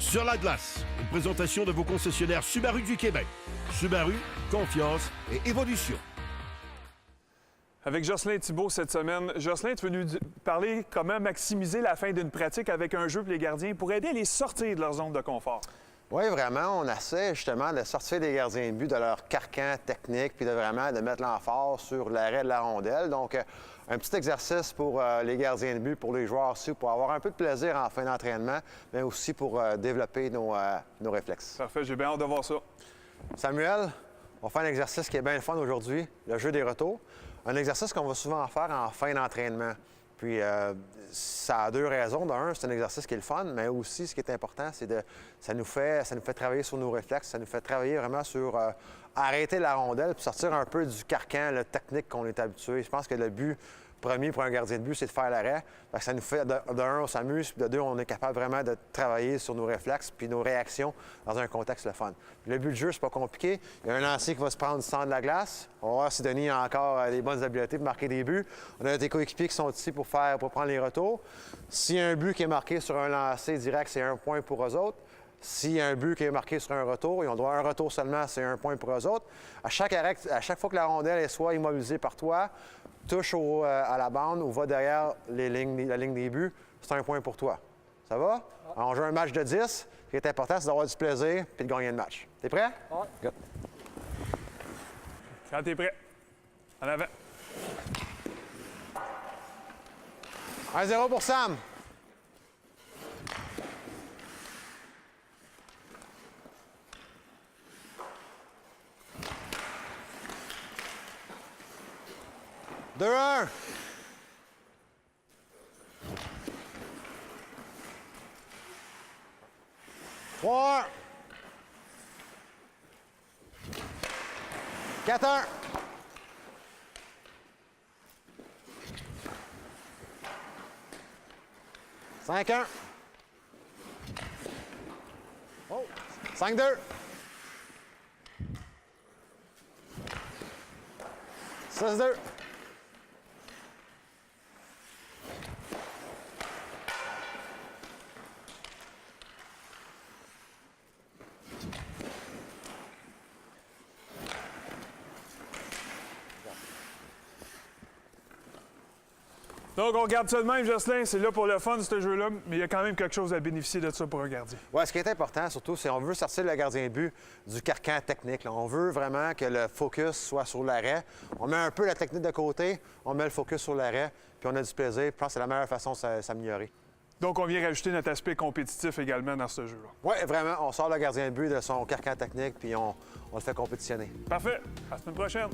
Sur la glace, une présentation de vos concessionnaires Subaru du Québec. Subaru, confiance et évolution. Avec Jocelyn Thibault cette semaine. Jocelyn, tu veux nous parler comment maximiser la fin d'une pratique avec un jeu pour les gardiens pour aider à les sortir de leur zone de confort? Oui, vraiment, on essaie justement de sortir des gardiens de but de leur carcan technique puis de mettre l'emphase sur l'arrêt de la rondelle. Donc, un petit exercice pour les gardiens de but, pour les joueurs aussi, pour avoir un peu de plaisir en fin d'entraînement, mais aussi pour développer nos réflexes. Parfait, j'ai bien hâte de voir ça. Samuel, on fait un exercice qui est bien le fun aujourd'hui, le jeu des retours. Un exercice qu'on va souvent faire en fin d'entraînement. Puis, ça a deux raisons. D'un, c'est un exercice qui est le fun, mais aussi, ce qui est important, c'est que ça nous fait travailler sur nos réflexes, ça nous fait travailler vraiment sur arrêter la rondelle puis sortir un peu du carcan technique qu'on est habitué. Je pense que le but premier pour un gardien de but, c'est de faire l'arrêt. Ça nous fait, d'un, on s'amuse, puis de deux, on est capable vraiment de travailler sur nos réflexes puis nos réactions dans un contexte le fun. Puis le but du jeu, c'est pas compliqué. Il y a un lancier qui va se prendre du centre de la glace. On va voir si Denis a encore des bonnes habiletés pour marquer des buts. On a des coéquipiers qui sont ici pour prendre les retours. S'il y a un but qui est marqué sur un lancer direct, c'est 1 point pour eux autres. S'il y a un but qui est marqué sur un retour, ils ont droit à un retour seulement, c'est 1 point pour eux autres. À chaque fois que la rondelle est soit immobilisée par toi, touche à la bande ou va derrière la ligne des buts, c'est 1 point pour toi. Ça va? Alors, on joue un match de 10. Ce qui est important, c'est d'avoir du plaisir et de gagner le match. T'es prêt? Oui. Good. Quand t'es prêt, en avant. 1-0 pour Sam. Deux, un. Trois. 4-1. 5-1. Oh. 5-2. 6-2. Donc, on regarde ça de même, Jocelyn. C'est là pour le fun, ce jeu-là, mais il y a quand même quelque chose à bénéficier de ça pour un gardien. Oui, ce qui est important, surtout, c'est qu'on veut sortir le gardien de but du carcan technique. Là. On veut vraiment que le focus soit sur l'arrêt. On met un peu la technique de côté, on met le focus sur l'arrêt, puis on a du plaisir. Je pense que c'est la meilleure façon de s'améliorer. Donc, on vient rajouter notre aspect compétitif également dans ce jeu-là. Oui, vraiment. On sort le gardien de but de son carcan technique, puis on le fait compétitionner. Parfait. À la semaine prochaine.